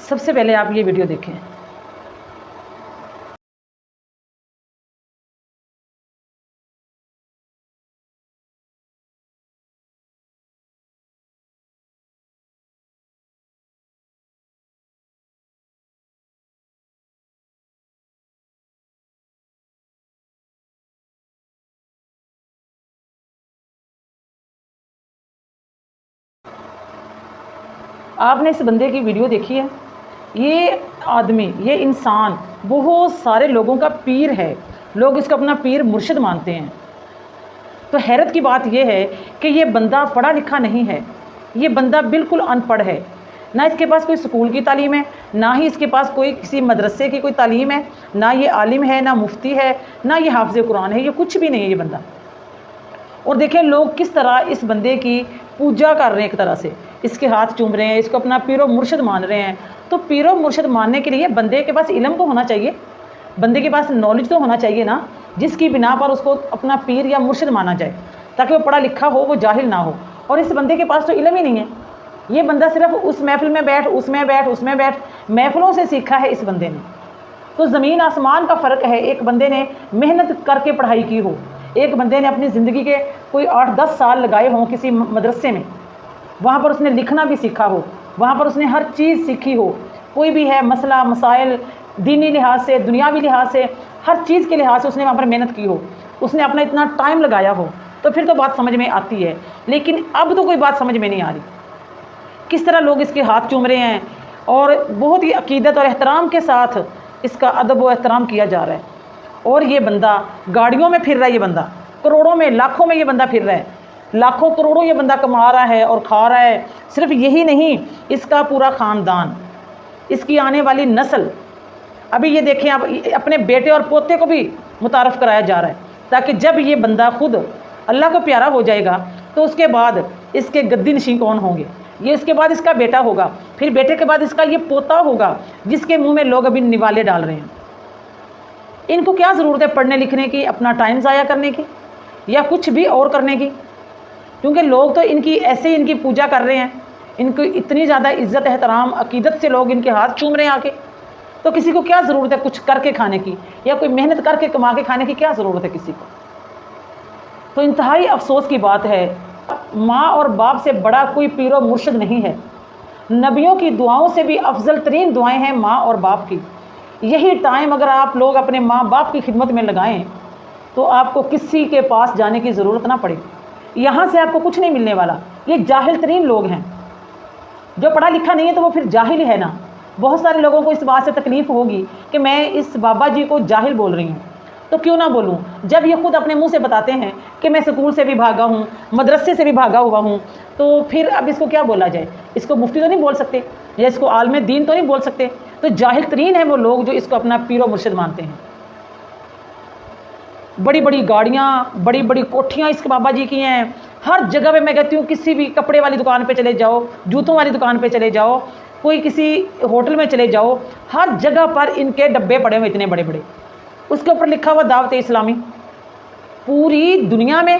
سب سے پہلے آپ یہ ویڈیو دیکھیں۔ آپ نے اس بندے کی ویڈیو دیکھی ہے؟ یہ آدمی، یہ انسان بہت سارے لوگوں کا پیر ہے، لوگ اس کو اپنا پیر مرشد مانتے ہیں۔ تو حیرت کی بات یہ ہے کہ یہ بندہ پڑھا لکھا نہیں ہے، یہ بندہ بالکل ان پڑھ ہے، نہ اس کے پاس کوئی سکول کی تعلیم ہے، نہ ہی اس کے پاس کوئی کسی مدرسے کی کوئی تعلیم ہے، نہ یہ عالم ہے، نہ مفتی ہے، نہ یہ حافظ قرآن ہے، یہ کچھ بھی نہیں ہے یہ بندہ۔ اور دیکھیں لوگ کس طرح اس بندے کی پوجا کر رہے ہیں، ایک طرح سے اس کے ہاتھ چوم رہے ہیں، اس کو اپنا پیر و مرشد مان رہے ہیں۔ تو پیر و مرشد ماننے کے لیے بندے کے پاس علم تو ہونا چاہیے، بندے کے پاس نالج تو ہونا چاہیے نا، جس کی بنا پر اس کو اپنا پیر یا مرشد مانا جائے، تاکہ وہ پڑھا لکھا ہو، وہ جاہل نہ ہو۔ اور اس بندے کے پاس تو علم ہی نہیں ہے، یہ بندہ صرف اس محفل میں بیٹھ، اس میں بیٹھ، اس میں بیٹھ، محفلوں سے سیکھا ہے اس بندے نے۔ تو زمین آسمان کا فرق ہے، ایک بندے نے محنت کر کے پڑھائی کی ہو، ایک بندے نے اپنی زندگی کے کوئی 8-10 سال لگائے ہوں کسی مدرسے میں، وہاں پر اس نے لکھنا بھی سیکھا ہو، وہاں پر اس نے ہر چیز سیکھی ہو، کوئی بھی ہے مسئلہ مسائل دینی لحاظ سے، دنیاوی لحاظ سے، ہر چیز کے لحاظ سے اس نے وہاں پر محنت کی ہو، اس نے اپنا اتنا ٹائم لگایا ہو، تو پھر تو بات سمجھ میں آتی ہے۔ لیکن اب تو کوئی بات سمجھ میں نہیں آ رہی، کس طرح لوگ اس کے ہاتھ چوم رہے ہیں، اور بہت ہی عقیدت اور احترام کے ساتھ اس کا ادب و احترام کیا جا رہا ہے۔ اور یہ بندہ گاڑیوں میں پھر رہا ہے، یہ بندہ کروڑوں میں، لاکھوں میں یہ بندہ پھر رہا ہے، لاکھوں کروڑوں یہ بندہ کما رہا ہے اور کھا رہا ہے۔ صرف یہی نہیں، اس کا پورا خاندان، اس کی آنے والی نسل، ابھی یہ دیکھیں اب اپنے بیٹے اور پوتے کو بھی متعارف کرایا جا رہا ہے، تاکہ جب یہ بندہ خود اللہ کو پیارا ہو جائے گا تو اس کے بعد اس کے گدی نشین کون ہوں گے؟ یہ اس کے بعد اس کا بیٹا ہوگا، پھر بیٹے کے بعد اس کا یہ پوتا ہوگا، جس کے منہ میں لوگ ابھی نوالے ڈال رہے ہیں۔ ان کو کیا ضرورت ہے پڑھنے لکھنے کی، اپنا ٹائم ضائع کرنے کی یا کچھ بھی اور کرنے کی؟ کیونکہ لوگ تو ان کی ایسے ہی ان کی پوجا کر رہے ہیں، ان کو اتنی زیادہ عزت احترام عقیدت سے لوگ ان کے ہاتھ چوم رہے ہیں آ کے، تو کسی کو کیا ضرورت ہے کچھ کر کے کھانے کی، یا کوئی محنت کر کے کما کے کھانے کی کیا ضرورت ہے کسی کو؟ تو انتہائی افسوس کی بات ہے، ماں اور باپ سے بڑا کوئی پیر و مرشد نہیں ہے۔ نبیوں کی دعاؤں سے بھی افضل ترین دعائیں ہیں ماں اور باپ کی۔ یہی ٹائم اگر آپ لوگ اپنے ماں باپ کی خدمت میں لگائیں تو آپ کو کسی کے پاس جانے کی ضرورت نہ پڑے، یہاں سے آپ کو کچھ نہیں ملنے والا۔ یہ جاہل ترین لوگ ہیں، جو پڑھا لکھا نہیں ہے تو وہ پھر جاہل ہے نا۔ بہت سارے لوگوں کو اس بات سے تکلیف ہوگی کہ میں اس بابا جی کو جاہل بول رہی ہوں، تو کیوں نہ بولوں جب یہ خود اپنے منہ سے بتاتے ہیں کہ میں سکول سے بھی بھاگا ہوں، مدرسے سے بھی بھاگا ہوا ہوں، تو پھر اب اس کو کیا بولا جائے؟ اس کو مفتی تو نہیں بول سکتے، یا اس کو عالم دین تو نہیں بول سکتے۔ تو جاہل ترین ہیں وہ لوگ جو اس کو اپنا پیر و مرشد مانتے ہیں۔ بڑی بڑی گاڑیاں، بڑی بڑی کوٹھیاں اس کے بابا جی کی ہیں، ہر جگہ پہ میں کہتی ہوں کسی بھی کپڑے والی دکان پہ چلے جاؤ، جوتوں والی دکان پہ چلے جاؤ، کوئی کسی ہوٹل میں چلے جاؤ، ہر جگہ پر ان کے ڈبے پڑے ہوئے اتنے بڑے بڑے، اس کے اوپر لکھا ہوا دعوت اسلامی۔ پوری دنیا میں،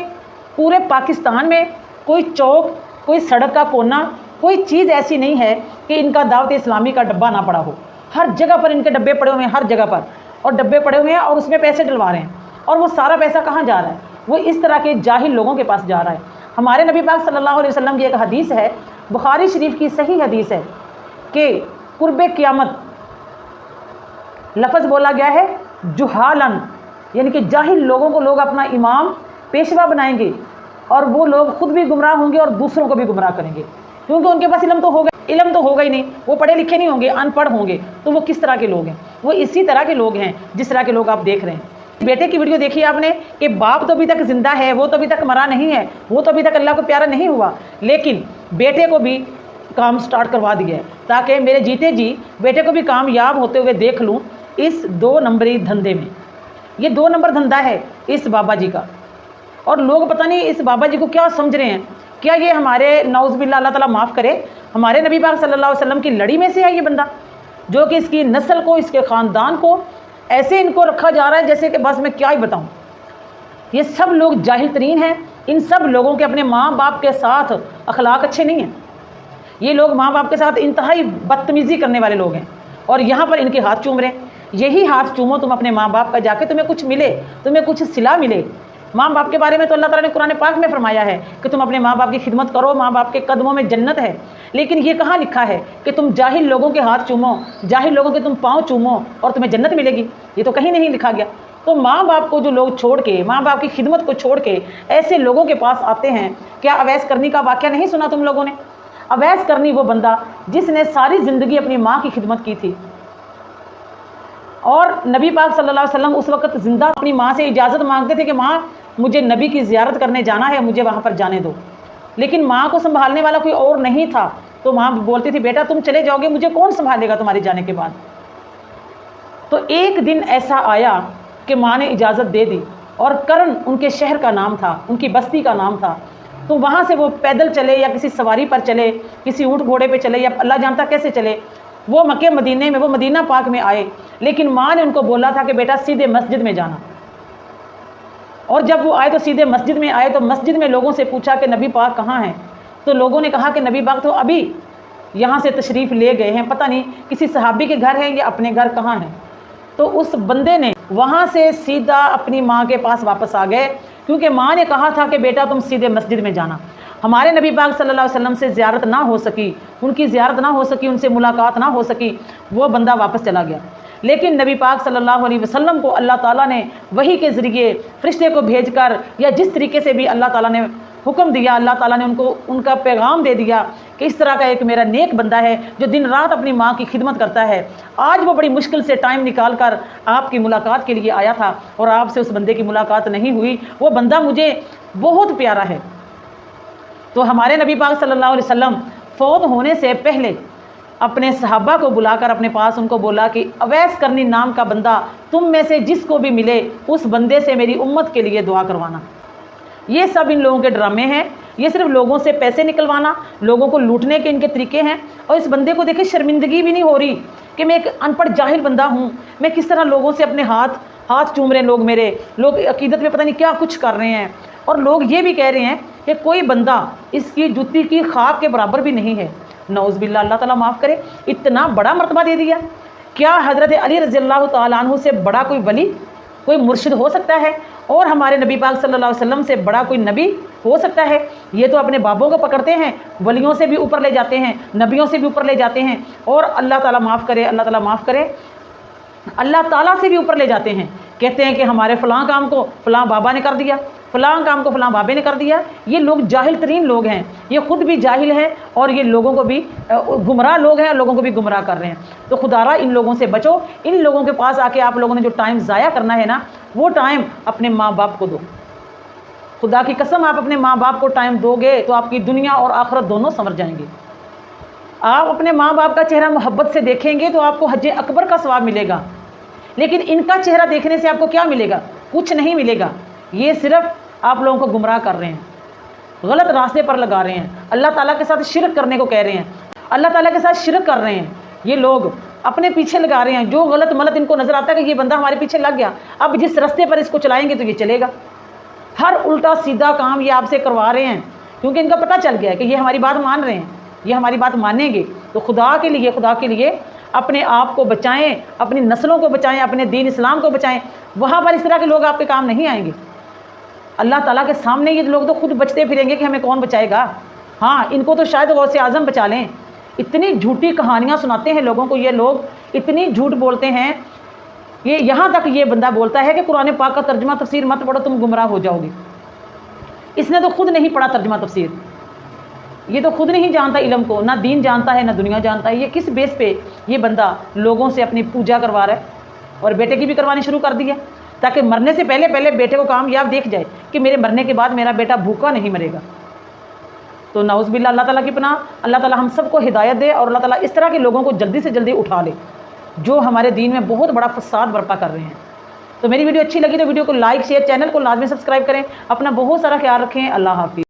پورے پاکستان میں کوئی چوک، کوئی سڑک کا کونا، کوئی چیز ایسی نہیں ہے کہ ان کا دعوت اسلامی کا ڈبہ نہ پڑا ہو۔ ہر جگہ پر ان کے ڈبے پڑے ہوئے ہیں، ہر جگہ پر، اور ڈبے پڑے ہوئے ہیں اور اس میں پیسے ڈلوا رہے ہیں، اور وہ سارا پیسہ کہاں جا رہا ہے؟ وہ اس طرح کے جاہل لوگوں کے پاس جا رہا ہے۔ ہمارے نبی پاک صلی اللہ علیہ وسلم کی ایک حدیث ہے، بخاری شریف کی صحیح حدیث ہے، کہ قرب قیامت لفظ بولا گیا ہے جہالن، یعنی کہ جاہل لوگوں کو لوگ اپنا امام پیشوا بنائیں گے، اور وہ لوگ خود بھی گمراہ ہوں گے اور دوسروں کو بھی گمراہ کریں گے، کیونکہ ان کے پاس علم تو ہوگا ہی نہیں، وہ پڑھے لکھے نہیں ہوں گے، ان پڑھ ہوں گے، تو وہ کس طرح کے لوگ ہیں؟ وہ اسی طرح کے لوگ ہیں جس طرح کے لوگ آپ دیکھ رہے ہیں۔ بیٹے کی ویڈیو دیکھی آپ نے کہ باپ تو ابھی تک زندہ ہے، وہ تو ابھی تک مرا نہیں ہے، وہ تو ابھی تک اللہ کو پیارا نہیں ہوا، لیکن بیٹے کو بھی کام سٹارٹ کروا دیا ہے، تاکہ میرے جیتے جی بیٹے کو بھی کامیاب ہوتے ہوئے دیکھ لوں اس 2 نمبری دھندے میں۔ یہ 2 نمبر دھندا ہے اس بابا جی کا، اور لوگ پتہ نہیں اس بابا جی کو کیا سمجھ رہے ہیں۔ کیا یہ ہمارے نعوذ باللہ اللہ تعالیٰ معاف کرے، ہمارے نبی پاک صلی اللہ علیہ وسلم کی لڑی میں سے ہے یہ بندہ، جو کہ اس کی نسل کو، اس کے خاندان کو ایسے ان کو رکھا جا رہا ہے جیسے کہ بس میں کیا ہی بتاؤں۔ یہ سب لوگ جاہل ترین ہیں، ان سب لوگوں کے اپنے ماں باپ کے ساتھ اخلاق اچھے نہیں ہیں۔ یہ لوگ ماں باپ کے ساتھ انتہائی بدتمیزی کرنے والے لوگ ہیں، اور یہاں پر ان کے ہاتھ چوم رہے ہیں۔ یہی ہاتھ چومو تم اپنے ماں باپ کا جا کے، تمہیں کچھ ملے، تمہیں کچھ صلہ ملے۔ ماں باپ کے بارے میں تو اللہ تعالیٰ نے قرآن پاک میں فرمایا ہے کہ تم اپنے ماں باپ کی خدمت کرو، ماں باپ کے قدموں میں جنت ہے، لیکن یہ کہاں لکھا ہے کہ تم جاہل لوگوں کے ہاتھ چومو، جاہل لوگوں کے تم پاؤں چومو اور تمہیں جنت ملے گی؟ یہ تو کہیں نہیں لکھا گیا۔ تو ماں باپ کو جو لوگ چھوڑ کے، ماں باپ کی خدمت کو چھوڑ کے ایسے لوگوں کے پاس آتے ہیں، کیا اویس کرنی کا واقعہ نہیں سنا تم لوگوں نے؟ اویس کرنی وہ بندہ جس نے ساری زندگی اپنی ماں کی خدمت کی تھی، اور نبی پاک صلی اللہ علیہ وسلم اس وقت زندہ اپنی ماں سے اجازت مانگتے تھے کہ ماں مجھے نبی کی زیارت کرنے جانا ہے، مجھے وہاں پر جانے دو، لیکن ماں کو سنبھالنے والا کوئی اور نہیں تھا، تو ماں بولتی تھی بیٹا تم چلے جاؤ گے، مجھے کون سنبھالے گا تمہارے جانے کے بعد؟ تو ایک دن ایسا آیا کہ ماں نے اجازت دے دی، اور کرن ان کے شہر کا نام تھا، ان کی بستی کا نام تھا، تو وہاں سے وہ پیدل چلے یا کسی سواری پر چلے، کسی اونٹ گھوڑے پہ چلے، یا اللہ جانتا کیسے چلے، وہ مکہ مدینے میں، وہ مدینہ پاک میں آئے، لیکن ماں نے ان کو بولا تھا کہ بیٹا سیدھے مسجد میں جانا۔ اور جب وہ آئے تو سیدھے مسجد میں آئے، تو مسجد میں لوگوں سے پوچھا کہ نبی پاک کہاں ہیں؟ تو لوگوں نے کہا کہ نبی پاک تو ابھی یہاں سے تشریف لے گئے ہیں، پتہ نہیں کسی صحابی کے گھر ہیں یا اپنے گھر کہاں ہیں۔ تو اس بندے نے وہاں سے سیدھا اپنی ماں کے پاس واپس آ گئے، کیونکہ ماں نے کہا تھا کہ بیٹا تم سیدھے مسجد میں جانا۔ ہمارے نبی پاک صلی اللہ علیہ وسلم سے زیارت نہ ہو سکی، ان کی زیارت نہ ہو سکی، ان سے ملاقات نہ ہو سکی، وہ بندہ واپس چلا گیا۔ لیکن نبی پاک صلی اللہ علیہ وسلم کو اللہ تعالیٰ نے وحی کے ذریعے فرشتے کو بھیج کر، یا جس طریقے سے بھی اللہ تعالیٰ نے حکم دیا، اللہ تعالیٰ نے ان کو ان کا پیغام دے دیا کہ اس طرح کا ایک میرا نیک بندہ ہے جو دن رات اپنی ماں کی خدمت کرتا ہے۔ آج وہ بڑی مشکل سے ٹائم نکال کر آپ کی ملاقات کے لیے آیا تھا، اور آپ سے اس بندے کی ملاقات نہیں ہوئی، وہ بندہ مجھے بہت پیارا ہے۔ تو ہمارے نبی پاک صلی اللہ علیہ وسلم فوت ہونے سے پہلے اپنے صحابہ کو بلا کر اپنے پاس ان کو بولا کہ اویس کرنی نام کا بندہ تم میں سے جس کو بھی ملے اس بندے سے میری امت کے لیے دعا کروانا۔ یہ سب ان لوگوں کے ڈرامے ہیں، یہ صرف لوگوں سے پیسے نکلوانا، لوگوں کو لوٹنے کے ان کے طریقے ہیں۔ اور اس بندے کو دیکھیں شرمندگی بھی نہیں ہو رہی کہ میں ایک ان پڑھ جاہل بندہ ہوں، میں کس طرح لوگوں سے اپنے ہاتھ چوم رہے ہیں، لوگ میرے لوگ عقیدت میں پتہ نہیں کیا کچھ کر رہے ہیں، اور لوگ یہ بھی کہہ رہے ہیں کہ کوئی بندہ اس کی جوتی کی خاک کے برابر بھی نہیں ہے۔ نعوذ باللہ، اللہ تعالیٰ معاف کرے، اتنا بڑا مرتبہ دے دیا۔ کیا حضرت علی رضی اللہ تعالیٰ عنہ سے بڑا کوئی ولی، کوئی مرشد ہو سکتا ہے؟ اور ہمارے نبی پاک صلی اللہ علیہ وسلم سے بڑا کوئی نبی ہو سکتا ہے؟ یہ تو اپنے بابوں کو پکڑتے ہیں، ولیوں سے بھی اوپر لے جاتے ہیں، نبیوں سے بھی اوپر لے جاتے ہیں، اور اللہ تعالیٰ معاف کرے، اللہ تعالیٰ معاف کرے، اللہ تعالیٰ سے بھی اوپر لے جاتے ہیں۔ کہتے ہیں کہ ہمارے فلاں کام کو فلاں بابا نے کر دیا، فلاں کام کو فلاں بابے نے کر دیا۔ یہ لوگ جاہل ترین لوگ ہیں، یہ خود بھی جاہل ہیں، اور یہ لوگوں کو بھی گمراہ لوگ ہیں، اور لوگوں کو بھی گمراہ کر رہے ہیں۔ تو خدا را ان لوگوں سے بچو، ان لوگوں کے پاس آ کے آپ لوگوں نے جو ٹائم ضائع کرنا ہے نا، وہ ٹائم اپنے ماں باپ کو دو۔ خدا کی قسم، آپ اپنے ماں باپ کو ٹائم دو گے تو آپ کی دنیا اور آخرت دونوں سنور جائیں گے۔ آپ اپنے ماں باپ کا چہرہ محبت سے دیکھیں گے تو آپ کو حج اکبر کا ثواب ملے گا، لیکن ان کا چہرہ دیکھنے سے آپ کو کیا ملے گا؟ کچھ نہیں ملے گا۔ یہ صرف آپ لوگوں کو گمراہ کر رہے ہیں، غلط راستے پر لگا رہے ہیں، اللہ تعالیٰ کے ساتھ شرک کرنے کو کہہ رہے ہیں، اللہ تعالیٰ کے ساتھ شرک کر رہے ہیں۔ یہ لوگ اپنے پیچھے لگا رہے ہیں، جو غلط ملت ان کو نظر آتا ہے کہ یہ بندہ ہمارے پیچھے لگ گیا، اب جس راستے پر اس کو چلائیں گے تو یہ چلے گا۔ ہر الٹا سیدھا کام یہ آپ سے کروا رہے ہیں، کیونکہ ان کا پتہ چل گیا ہے کہ یہ ہماری بات مان رہے ہیں، یہ ہماری بات مانیں گے۔ تو خدا کے لیے اپنے آپ کو بچائیں، اپنی نسلوں کو بچائیں، اپنے دین اسلام کو بچائیں۔ وہاں پر اس طرح کے لوگ آپ کے کام نہیں آئیں گے۔ اللہ تعالیٰ کے سامنے یہ لوگ تو خود بچتے پھریں گے کہ ہمیں کون بچائے گا۔ ہاں، ان کو تو شاید غوث اعظم بچا لیں۔ اتنی جھوٹی کہانیاں سناتے ہیں لوگوں کو، یہ لوگ اتنی جھوٹ بولتے ہیں۔ یہ یہاں تک یہ بندہ بولتا ہے کہ قرآن پاک کا ترجمہ تفسیر مت پڑھو، تم گمراہ ہو جاؤ گے۔ اس نے تو خود نہیں پڑھا ترجمہ تفسیر، یہ تو خود نہیں جانتا علم کو، نہ دین جانتا ہے نہ دنیا جانتا ہے۔ یہ کس بیس پہ یہ بندہ لوگوں سے اپنی پوجا کروا رہا ہے، اور بیٹے کی بھی کروانی شروع کر دی ہے، تاکہ مرنے سے پہلے بیٹے کو کامیاب دیکھ جائے کہ میرے مرنے کے بعد میرا بیٹا بھوکا نہیں مرے گا۔ تو نعوذ باللہ، اللہ تعالیٰ کی پناہ، اللہ تعالیٰ ہم سب کو ہدایت دے، اور اللہ تعالیٰ اس طرح کے لوگوں کو جلدی سے جلدی اٹھا لے جو ہمارے دین میں بہت بڑا فساد برپا کر رہے ہیں۔ تو میری ویڈیو اچھی لگی تو ویڈیو کو لائک شیئر، چینل کو لازمی سبسکرائب کریں، اپنا بہت سارا خیال رکھیں۔ اللہ حافظ۔